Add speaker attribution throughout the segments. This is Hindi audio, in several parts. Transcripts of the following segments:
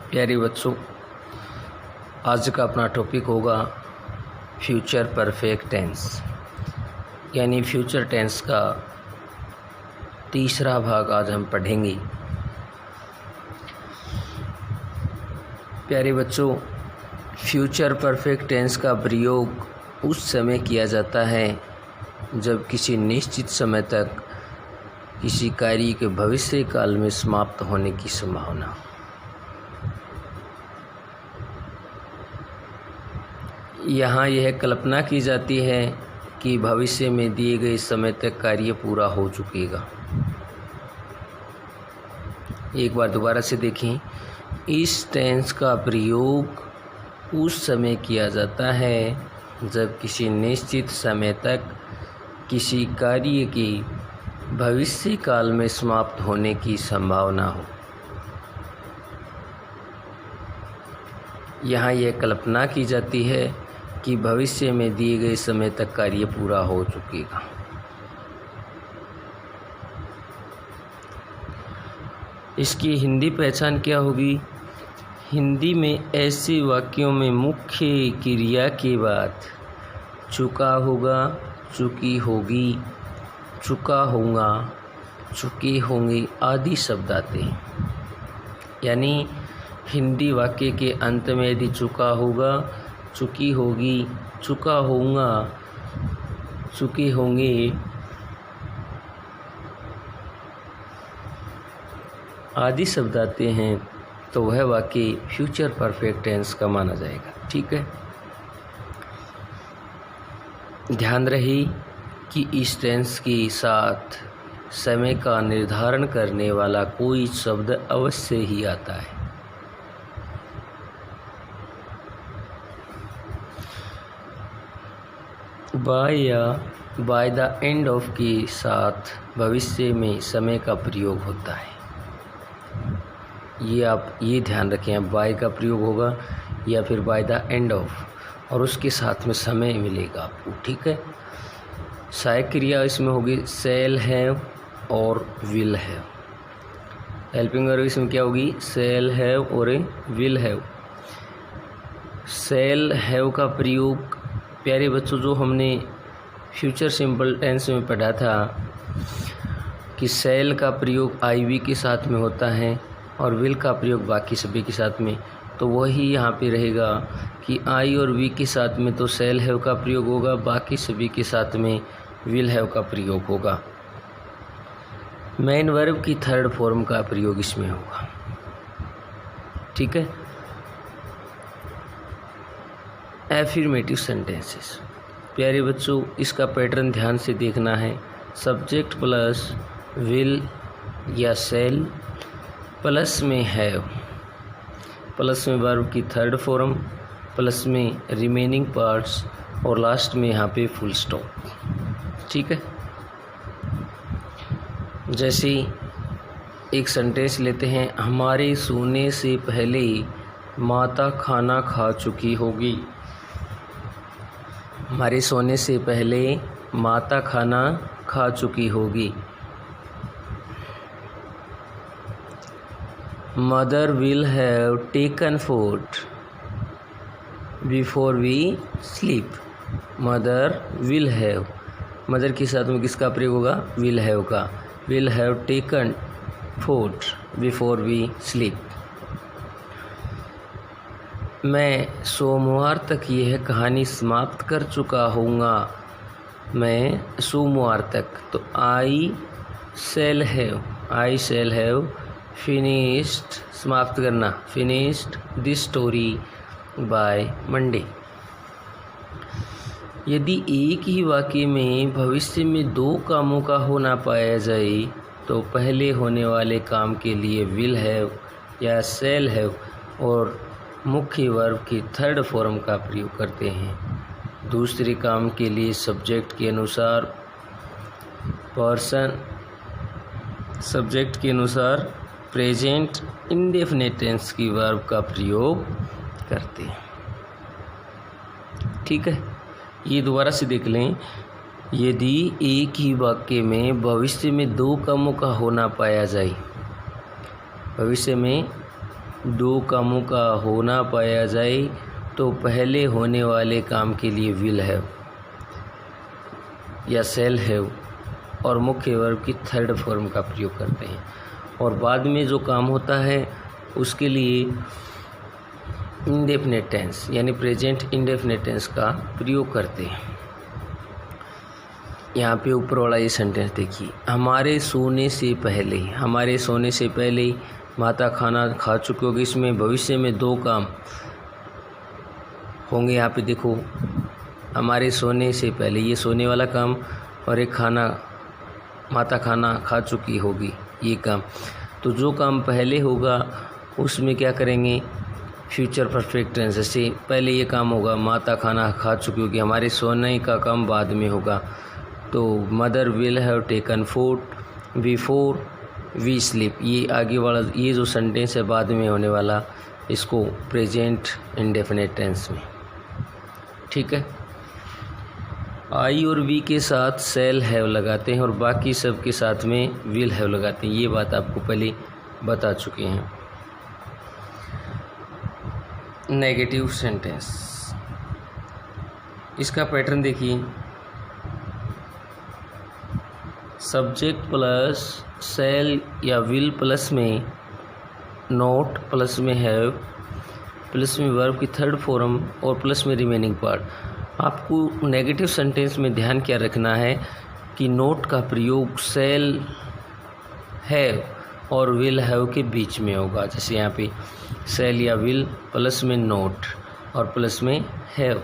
Speaker 1: प्यारे बच्चों, आज का अपना टॉपिक होगा फ्यूचर परफेक्ट टेंस, यानी फ्यूचर टेंस का तीसरा भाग आज हम पढ़ेंगे। प्यारे बच्चों, फ्यूचर परफेक्ट टेंस का प्रयोग उस समय किया जाता है जब किसी निश्चित समय तक किसी कार्य के भविष्य काल में समाप्त होने की संभावना। यहाँ यह कल्पना की जाती है कि भविष्य में दिए गए समय तक कार्य पूरा हो चुकेगा। एक बार दोबारा से देखें, इस टेंस का प्रयोग उस समय किया जाता है जब किसी निश्चित समय तक किसी कार्य की भविष्य काल में समाप्त होने की संभावना हो। यहाँ यह कल्पना की जाती है कि भविष्य में दिए गए समय तक कार्य पूरा हो चुकेगा। इसकी हिंदी पहचान क्या होगी? हिंदी में ऐसे वाक्यों में मुख्य क्रिया के बाद चुका होगा, चुकी होगी, चुका होगा, चुके होंगे आदि शब्द आते हैं। यानी हिंदी वाक्य के अंत में यदि चुका होगा, चुकी होगी, चुका होगा, चुके होंगे आदि शब्द आते हैं तो वह वाक्य फ्यूचर परफेक्ट टेंस का माना जाएगा। ठीक है, ध्यान रहे कि इस टेंस के साथ समय का निर्धारण करने वाला कोई शब्द अवश्य ही आता है। बाय या बाय द एंड ऑफ के साथ भविष्य में समय का प्रयोग होता है। ये आप ये ध्यान रखें, बाय का प्रयोग होगा या फिर बाय द एंड ऑफ और उसके साथ में समय मिलेगा आपको। ठीक है, सहायक क्रिया इसमें होगी शैल हैव और विल हैव। हेल्पिंग वर्ब इसमें क्या होगी? शैल हैव और विल हैव। शैल हैव का प्रयोग प्यारे बच्चों जो हमने फ्यूचर सिंपल टेंस में पढ़ा था कि शैल का प्रयोग आई वी के साथ में होता है और विल का प्रयोग बाकी सभी के साथ में, तो वही यहाँ पे रहेगा कि आई और वी के साथ में तो शैल हैव का प्रयोग होगा, बाकी सभी के साथ में विल हैव का प्रयोग होगा। मेन वर्ब की थर्ड फॉर्म का प्रयोग इसमें होगा। ठीक है, एफर्मेटिव सेंटेंसेस। प्यारे बच्चों, इसका पैटर्न ध्यान से देखना है। सब्जेक्ट प्लस विल या शैल प्लस में हैव, प्लस में वर्ब की थर्ड फॉर्म, प्लस में रिमेनिंग पार्ट्स और लास्ट में यहाँ पे फुल स्टॉप। ठीक है, जैसे एक सेंटेंस लेते हैं, हमारे सोने से पहले माता खाना खा चुकी होगी। हमारे सोने से पहले माता खाना खा चुकी होगी। Mother will have taken food before we sleep. Mother will have, mother के साथ में किसका प्रयोग होगा? विल हैव का। Will have taken food before we sleep. मैं सोमवार तक यह कहानी समाप्त कर चुका हूँगा। मैं सोमवार तक, तो आई शैल हैव फिनिश्ड, समाप्त करना, finished this story by Monday. यदि एक ही वाक्य में भविष्य में दो कामों का होना पाया जाए तो पहले होने वाले काम के लिए विल हैव या शैल हैव और मुख्य वर्ब की थर्ड फॉर्म का प्रयोग करते हैं। दूसरे काम के लिए सब्जेक्ट के अनुसार पर्सन, सब्जेक्ट के अनुसार प्रेजेंट इंडेफिनिट टेंस की वर्ब का प्रयोग करते हैं। ठीक है, ये दोबारा से देख लें। यदि एक ही वाक्य में भविष्य में दो कामों का होना पाया जाए, भविष्य में दो कामों का होना पाया जाए तो पहले होने वाले काम के लिए विल हैव या शैल हैव और मुख्य वर्ब की थर्ड फॉर्म का प्रयोग करते हैं, और बाद में जो काम होता है उसके लिए इंडेफिनिट टेंस यानी प्रेजेंट इंडेफिनिट टेंस का प्रयोग करते हैं। यहाँ पे ऊपर वाला ये सेंटेंस देखिए, हमारे सोने से पहले, हमारे सोने से पहले माता खाना खा चुकी होगी। इसमें भविष्य में दो काम होंगे। यहाँ पे देखो, हमारे सोने से पहले, ये सोने वाला काम, और एक खाना, माता खाना खा चुकी होगी, ये काम। तो जो काम पहले होगा उसमें क्या करेंगे, फ्यूचर परफेक्ट टेंस। जैसे पहले ये काम होगा, माता खाना खा चुकी होगी, हमारे सोने का काम बाद में होगा। तो mother will have taken food before we sleep, ये आगे वाला, ये जो सेंटेंस है बाद में होने वाला, इसको प्रेजेंट इंडेफिनिट टेंस में, ठीक है। आई और वी के साथ शैल हैव लगाते हैं और बाकी सब के साथ में विल हैव लगाते हैं। ये बात आपको पहले बता चुके हैं। नेगेटिव सेंटेंस, इसका पैटर्न देखिए, सब्जेक्ट प्लस शैल या विल प्लस में नोट प्लस में हैव प्लस में वर्ब की थर्ड फॉर्म और प्लस में रिमेनिंग पार्ट। आपको नेगेटिव सेंटेंस में ध्यान क्या रखना है कि नोट का प्रयोग शैल हैव और विल हैव के बीच में होगा। जैसे यहाँ पे शैल या विल प्लस में नोट और प्लस में हैव।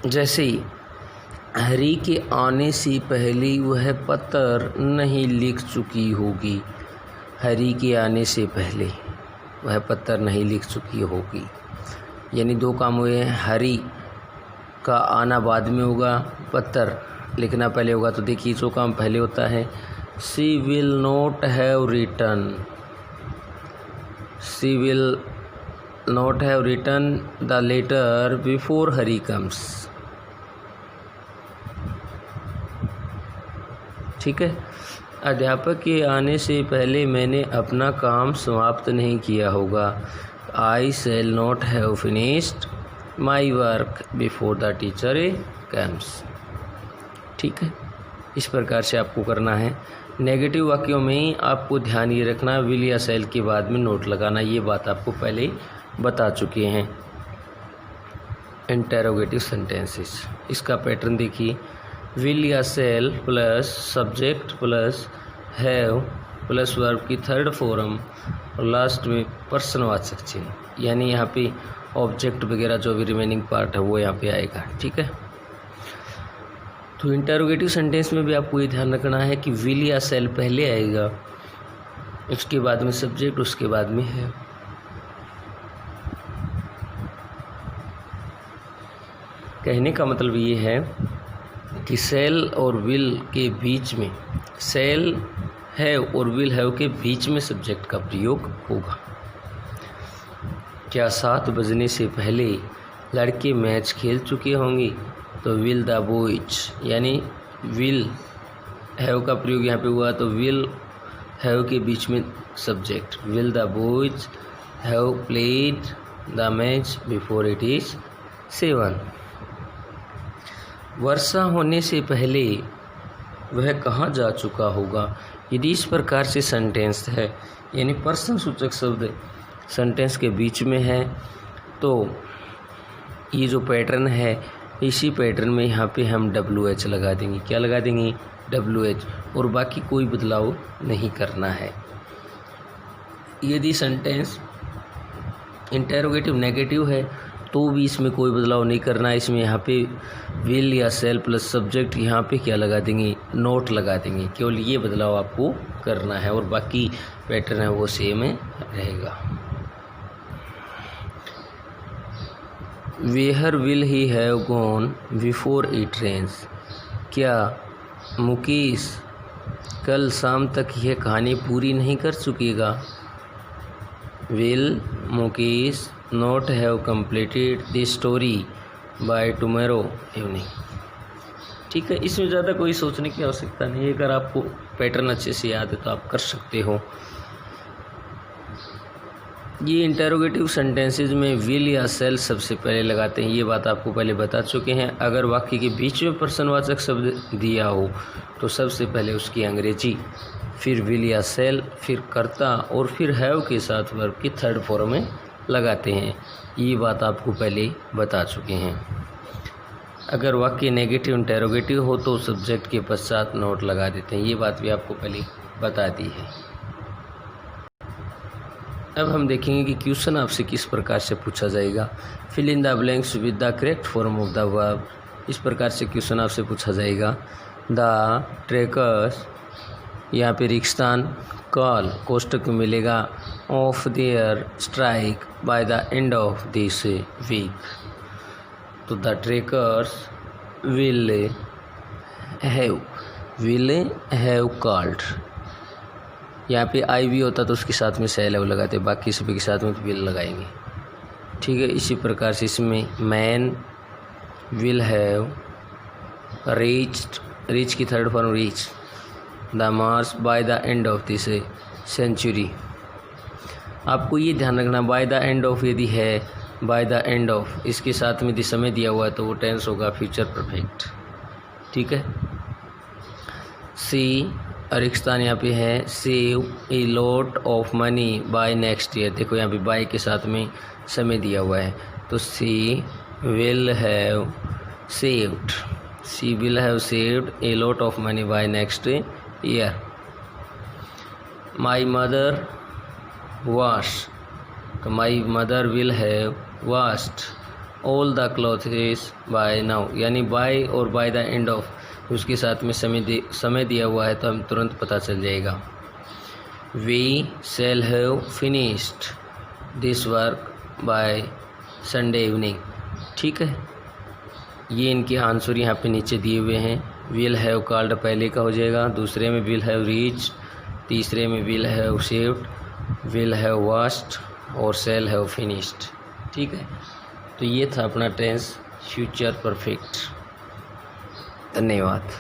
Speaker 1: जैसे हरी के आने से पहले वह पत्र नहीं लिख चुकी होगी, हरी के आने से पहले वह पत्र नहीं लिख चुकी होगी, यानी दो काम हुए हैं। हरी का आना बाद में होगा, पत्र लिखना पहले होगा। तो देखिए जो काम पहले होता है, she will not have written, she will not have written the letter before Hari comes, ठीक है। अध्यापक के आने से पहले मैंने अपना काम समाप्त नहीं किया होगा, I shall not have finished my work before the teacher comes, ठीक है। इस प्रकार से आपको करना है। नेगेटिव वाक्यों में आपको ध्यान ये रखना, विल या शैल के बाद में नोट लगाना, ये बात आपको पहले बता चुके हैं। इंटेरोगेटिव सेंटेंसेस, इसका पैटर्न देखिए, विल या शैल plus subject plus have plus verb की थर्ड फॉर्म और लास्ट में पर्सनवाचक चिन्ह, यानी यहाँ पे ऑब्जेक्ट वगैरह जो भी रिमेनिंग पार्ट है वो यहाँ पे आएगा, ठीक है। तो इंटेरोगेटिव सेंटेंस में भी आपको ये ध्यान रखना है कि विल या शैल पहले आएगा, उसके बाद में सब्जेक्ट, उसके बाद में है। कहने का मतलब ये है कि शैल और विल के बीच में, शैल हैव और विल हैव के बीच में सब्जेक्ट का प्रयोग होगा। क्या 7 बजने से पहले लड़के मैच खेल चुके होंगे, तो विल द बॉयज, यानी विल हैव का प्रयोग यहाँ पे हुआ, तो विल हैव के बीच में subject, will the boys have played the match before it is 7। वर्षा होने से पहले वह कहाँ जा चुका होगा, यदि इस प्रकार से सेंटेंस है, यानी पर्सन सूचक शब्द सेंटेंस के बीच में है, तो ये जो पैटर्न है, इसी पैटर्न में यहाँ पे हम WH लगा देंगे। क्या लगा देंगे? WH, और बाकी कोई बदलाव नहीं करना है। यदि सेंटेंस इंटेरोगेटिव नेगेटिव है तो भी इसमें कोई बदलाव नहीं करना है। इसमें यहाँ पे विल या शैल प्लस सब्जेक्ट, यहाँ पे क्या लगा देंगे? नोट लगा देंगे। केवल ये बदलाव आपको करना है और बाकी पैटर्न है वो सेम रहेगा। Where will he have gone before it rains, क्या मुकेश कल शाम तक यह कहानी पूरी नहीं कर चुकेगा? Will Mukesh not have completed the story by tomorrow evening. ठीक है, इसमें ज़्यादा कोई सोचने की आवश्यकता नहीं है। अगर आपको पैटर्न अच्छे से याद है तो आप कर सकते हो। ये इंटरोगेटिव सेंटेंसेज में विल या सेल सबसे पहले लगाते हैं, ये बात आपको पहले बता चुके हैं। अगर वाक्य के बीच में प्रश्नवाचक शब्द दिया हो तो सबसे पहले उसकी अंग्रेजी, फिर विल या सेल, फिर कर्ता और फिर हैव के साथ वर्ब की थर्ड फॉर्म में लगाते हैं। ये बात आपको पहले बता चुके हैं। अगर वाक्य नेगेटिव इंटरोगेटिव हो तो सब्जेक्ट के पश्चात नोट लगा देते हैं, ये बात भी आपको पहले बता दी है। अब हम देखेंगे कि क्वेश्चन आपसे किस प्रकार से पूछा जाएगा। Fill in the blanks with the correct form of the verb. इस प्रकार से क्वेश्चन आपसे पूछा जाएगा। द ट्रेकर्स, यहाँ पे रिक्शतान कॉल कोष्टक में मिलेगा off their strike by the end of this week. तो the trekkers will have called, यहाँ पे आई भी होता तो उसके साथ में सेल हैव लगाते, बाकी सभी के साथ में तो विल लगाएंगे। ठीक है, इसी प्रकार से इसमें man will have reached, reach की third form reach the Mars by the end of this century. आपको ये ध्यान रखना, बाय द एंड ऑफ यदि है, बाय द एंड ऑफ इसके साथ में यदि समय दिया हुआ है तो वो टेंस होगा फ्यूचर परफेक्ट। ठीक है, सी रिक्शतान यहाँ पे है save A lot of money by next year. देखो यहाँ पे बाय के साथ में समय दिया हुआ है, तो she will have saved, she will have saved a lot of money by next year. My mother wash, तो my mother will have washed all the clothes by now, यानी बाय और बाय द एंड ऑफ उसके साथ में समय दिया हुआ है तो हम तुरंत पता चल जाएगा। We shall have finished this work by Sunday evening. ठीक है, ये इनके आंसर यहाँ पे नीचे दिए हुए हैं। विल हैव कॉल्ड पहले का हो जाएगा, दूसरे में विल हैव रीच्ड, तीसरे में will have saved, will have washed और शैल हैव फिनिश्ड। ठीक है, तो ये था अपना टेंस फ्यूचर परफेक्ट। धन्यवाद।